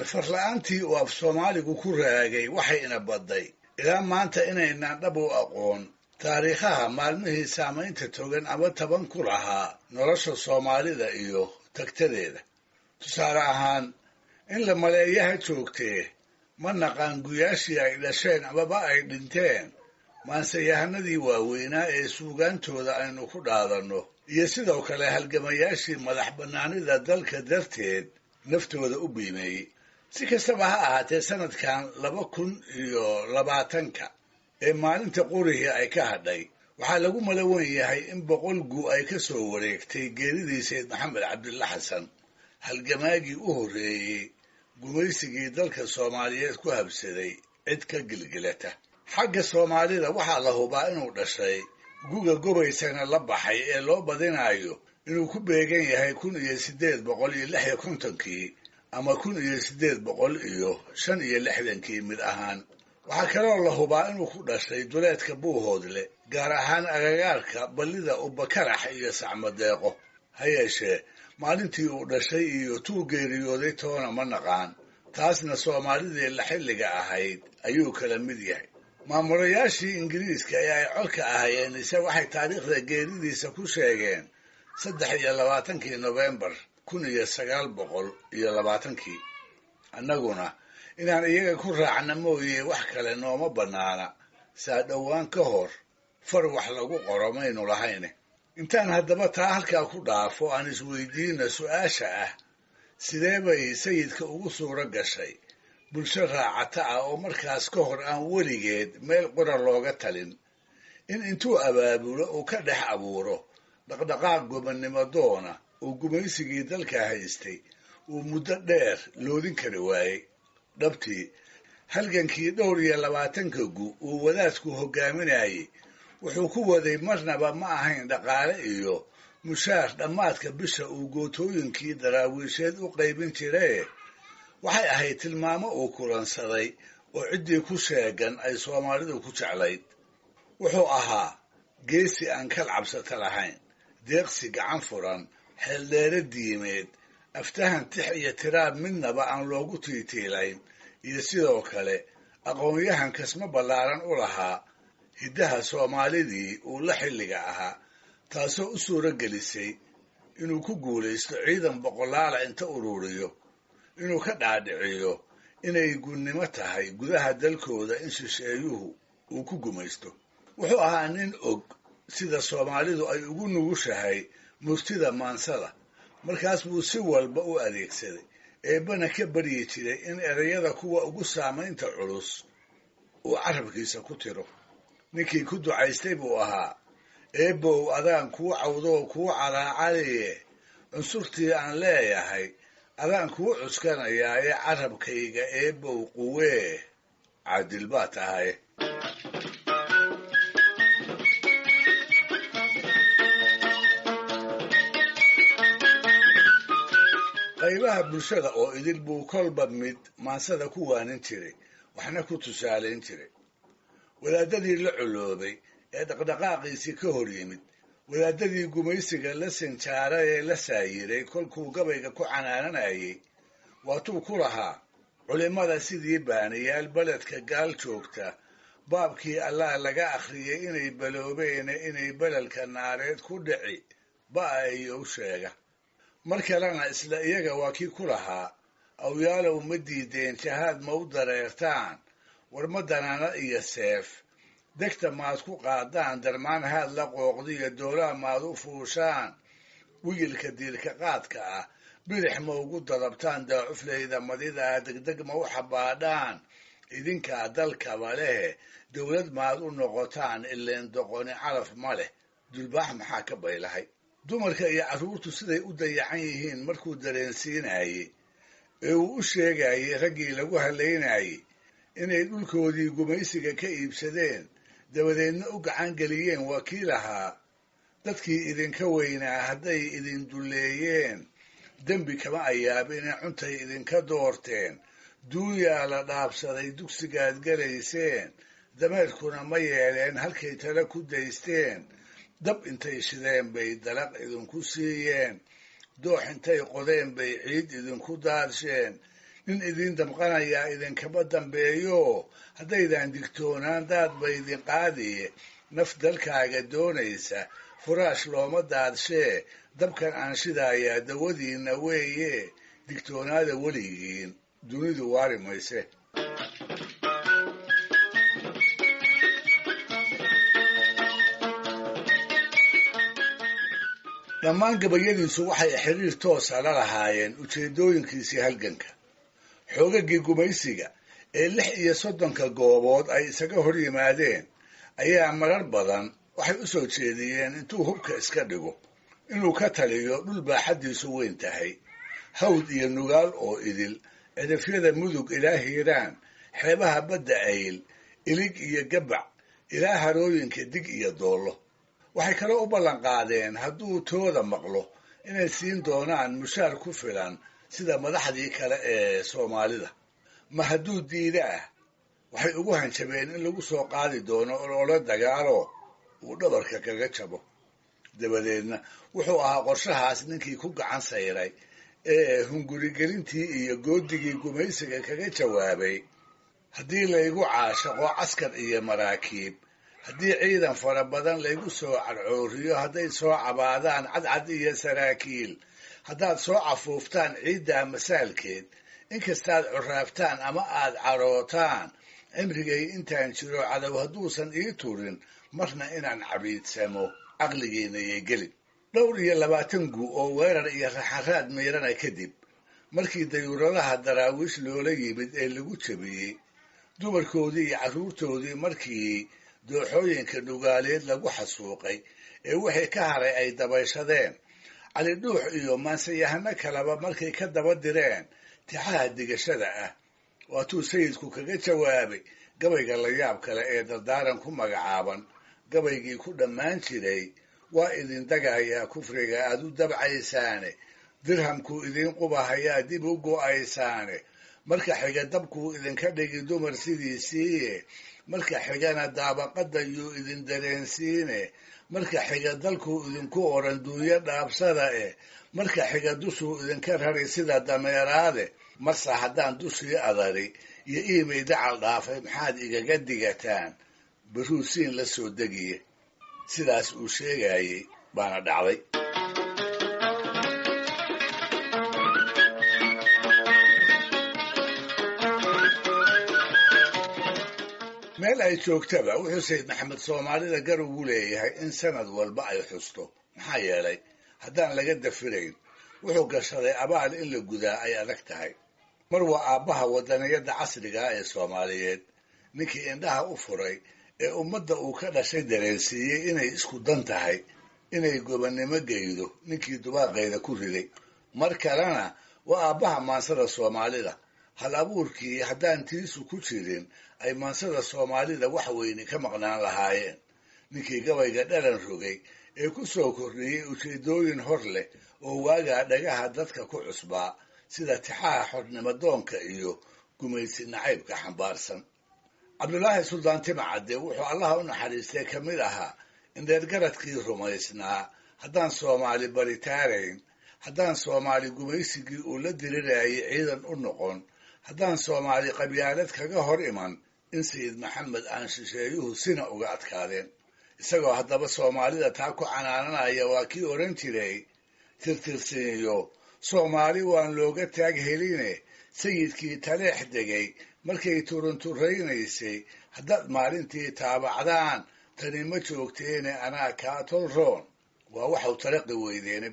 farla'aantii uu af soomaaligu ku raagay waxay ina badday ilaa maanta inaynaan dhab u aqoon taariikhaha maalmihii saamaynta togan ama taban ku lahaa nolosha soomaalida iyo tagtadeeda. tusaale ahaan in la maleeyaha joogtee ma naqaan guyaashii ay dhasheen amaba ay dhinteen maanseyahanadii waaweynaa ee suugaantooda aynu ku dhaadanno iyo sidoo kale halgamayaashii madax bannaanida dalka darteed naftooda u biimeeyey. si kastaba ha ahaatee sanadkan 2020 ee maalinta qorihii ay ka hadhay waxaa lagu malawan yahay in 100 gu ay ka soo wareegtay geeridii Sayid Maxamed Cabdilla Xasan, halgamaagii u horreeyey gumaysigii dalka Soomaaliyeed ku habsaday cid ka gilgilata. xagga Soomaalida waxaa la hubaa inuu dhashay guga gobaysana la baxay ee loo badinayo inuu ku beegan yahay 1856 ama 1865 mid ahaan. waxaa kaloo la hubaa inuu ku dhashay duleedka Buuhoodle, gaar ahaan agagaarka ballida Ubakarax iyo Sacmadeeqo. ha yeeshee maalintii uu dhashay iyo tuu geeriyooday toona ma naqaan. taasna Soomaalidii la xilliga ahayd ayuu kala mid yahay. maamulayaashii Ingiriiska ee ay codka ahayeen ise waxay taariikhda geeridiisa ku sheegeen 23 Novembar 1920. annaguna inaan iyaga ku raacna mooye wax kale nooma bannaana. saa dhowaan ka hor far wax lagu qoro maynu lahayne. intaan haddaba taa halkaa ku dhaafo aan isweydiina su'aasha ah, sidee bay sayidka ugu suuro gashay bulsho raacata ah oo markaas ka hor aan weligeed meel qura looga talin in intuu abaabulo uu ka dhex abuuro dhaqdhaqaaq gobonnimo doona uu gumaysigii dalka haystay uu muddo dheer loodin kari waayey. dhabtii halgankii 22 gu uu wadaadku hogaaminayay wuxuu ku waday marnaba ma ahayn dhaqaale iyo mushaar dhammaadka bisha uu gootooyinkii daraawiisheed u qaybin jiray. waxay ahayd tilmaamo uu kulansaday oo ciddii ku sheegan ay Soomaalidu ku jeclayd. wuxuu ahaa geesi aan kal cabsata lahayn, deeqsi gacan furan, xeeldheere diimeed, aftahan tix iyo tiraab midnaba aan loogu tiitiilayn, iyo sidoo kale aqoon-yahan kasma ballaaran u lahaa hiddaha Soomaalidii uu la xilliga ahaa, taasoo u suuro gelisay inuu ku guulaysto ciidan boqolaala inta ururiyo inuu ka dhaadhiciyo inay gunnimo tahay gudaha dalkooda in shisheeyuhu uu ku gumaysto. wuxuu ahaa nin og sida Soomaalidu ay ugu nugushahay murtida maansada. markaas buu si walba u adeegsaday eebbana ka baryi jiray in erayada kuwa ugu saamaynta culus uu carabkiisa ku tiro. ninkii ku ducaystay buu ahaa, eebbow adaan kuu cawdoo kuu calaacaliye cunsurtii aan leeyahay adaan kuu cuskanayaa ee carabkayga eebbow quwee caadil baa tahay. qaybaha bulshada oo idil buu kolba mid maansada ku waanin jiray, waxna ku tusaalayn jiray. wadaadadii la coloobay ee dhaqdhaqaaqiisii ka hor yimid, wadaadadii gumaysiga la sinjaaray ee la saayiray kolkuu gabayga ku canaananayay, waatuu ku lahaa culimmada sidii baaniyaal beledka gaal joogta baabkii allah laga akhriyey inay baloobeene inay belalka naareed ku dhici ba'a iyo u sheega. mar kalena isla iyaga waa kii ku lahaa, awyaalow ma diideen jahaad ma u dareertaan, war ma danaana iyo seef degta maad ku qaadaan, darmaan haad la qooqdiyo doolaa maad u fuushaan, wigilka diilka qaadka ah bidix ma ugu dadabtaan, daacuflayda madidaa degdeg ma u xabaadhaan, idinkaa dalkaba lehe dowlad maad u noqotaan, ileen doqoni calaf ma leh dulbaax maxaa ka baylahay. dumarka iyo carruurtu siday u dayacan yihiin markuu dareensiinayey ee uu u sheegayey raggii lagu halaynayey inay dhulkoodii gumaysiga ka iibsadeen dabadeedna u gacan geliyeen, waa kii lahaa dadkii idinka weynaa hadday idin dulleeyeen dembi kama ayaabine cuntay idinka doorteen, duunyaa la dhaabsaday dugsigaad gelayseen, dameerkuna ma yeeleen halkay tala ku daysteen, dab intay shideen bay dalaq idinku siiyeen, doox intay qodeen bay ciid idinku daarsheen, nin idin damqanayaa idinkama dambeeyo haddaydan digtoonaan daad ba idin qaadiye naf dalkaaga doonaysa furaash looma daadshee dabkan aan shidaayaa dawadiinna weeye digtoonaada weligiin dunidu waari mayse. dhammaan gabayadiisu waxay xiriir toosa la lahaayeen ujeeddooyinkiisii halganka. xoogagii gumaysiga ee 36 goobood ay isaga hor yimaadeen ayaa marar badan waxay u soo jeediyeen intuu hubka iska dhigo inuu ka taliyo dhul baaxaddiisu weyn tahay, hawd iyo nugaal oo idil, cidafyada mudug ilaa hiiraan, xeebaha badda ayl, ilig iyo gabac ilaa harooyinka dig iyo doollo. waxay kaloo u ballan qaadeen hadduu tooda maqlo inay siin doonaan mushaar ku filan sida madaxdii kale ee Soomaalida. ma hadduu diida ah waxay ugu hanjabeen in lagu soo qaadi doono olole dagaalo uu dhabarka kaga jabo. dabadeedna wuxuu ahaa qorshahaas ninkii ku gacan sayray ee hungurigelintii iyo goodigii gumaysiga kaga jawaabay: haddii laygu caashaqo caskar iyo maraakiib, haddii ciidan fara badan laygu soo carcooriyo, hadday soo cabaadaan cadcad iyo saraakiil, haddaad soo cafuuftaan ciiddaa masaalkeed, inkastaad curaaftaan ama aad carootaan, cimrigay intaan jiro cadow hadduusan ii turin marna inaan cabiidsamo caqligiina yay gelin. 22 guu oo weerar iyo raxaraad miirana kadib, markii dayuuradaha daraawiish loola yimid ee lagu jabiyey, dumarkoodii iyo carruurtoodii markii dooxooyinka nugaaleed lagu xasuuqay ee wixii ka haray ay dabayshadeen, cali dhuux iyo maansayahano kaleba markay ka daba direen tixaha digashada ah, waatuu sayidku kaga jawaabay gabayga la yaab kale ee dardaaran ku magacaaban, gabaygii ku dhammaan jiray: waa idin dagayaa kufriga aad u dabcaysaane, dirhamkuu idin qubahayaa dib u go'aysaane, marka xiga dabkuu idinka dhigi dumar sidiisiiye, marka xigana daabaqadda yuu idin dareensiine, marka xiga dalkuu idinku oran duuyo dhaabsada marka xiga dushuu idinka rari sida dameeraade, marse haddaan dushii adari iyo iimay dacal dhaafay maxaad igaga digataan, baruusiin la soo degiye. sidaas uu sheegayey baana dhacday. meel ay joogtaba wuxuu sayid maxamed Soomaalida gar ugu leeyahay in sanad walba ay xusto. maxaa yeelay haddaan laga dafirayn wuxuu gashaday abaal in la gudaa ay adag tahay. mar waa aabbaha wadaniyadda casriga ee Soomaaliyeed, ninkii indhaha u furay ee ummadda uu ka dhashay dareensiiyey inay isku dan tahay inay gobonnimo geydo ninkii dubaaqeeda ku riday. mar kalena waa aabbaha maansada Soomaalida, hal abuurkii haddaan tiisu ku jirin ay maansada Soomaalida wax weyni ka maqnaan lahaayeen, ninkii gabayga dhalan rogay ee ku soo kordhiyey ujeeddooyin hor leh oo waagaa dhagaha dadka ku cusbaa, sida tixaha xornimo doonka iyo gumaysi nacaybka xambaarsan. cabdulaahi suldaan timacadde wuxuu allaha u naxariistay ka mid ahaa indheergaradkii rumaysnaa haddaan Soomaali baritaarayn, haddaan Soomaali gumaysigii uu la dirirayay ciidan u noqon, haddaan Soomaali qabyaalad kaga hor iman, in sayid maxamed aan shisheeyuhu sina uga adkaadeen. isagoo haddaba Soomaalida taa ku canaananaya waa kii oran jiray: tirtirsiinyo Soomaali waan looga taag heline, sayidkii taleex degay markay turunturaynaysay, haddaad maalintii taabacdaan tani ma joogteene anaa kaa tolroon. waa waxau talaqi weydeene.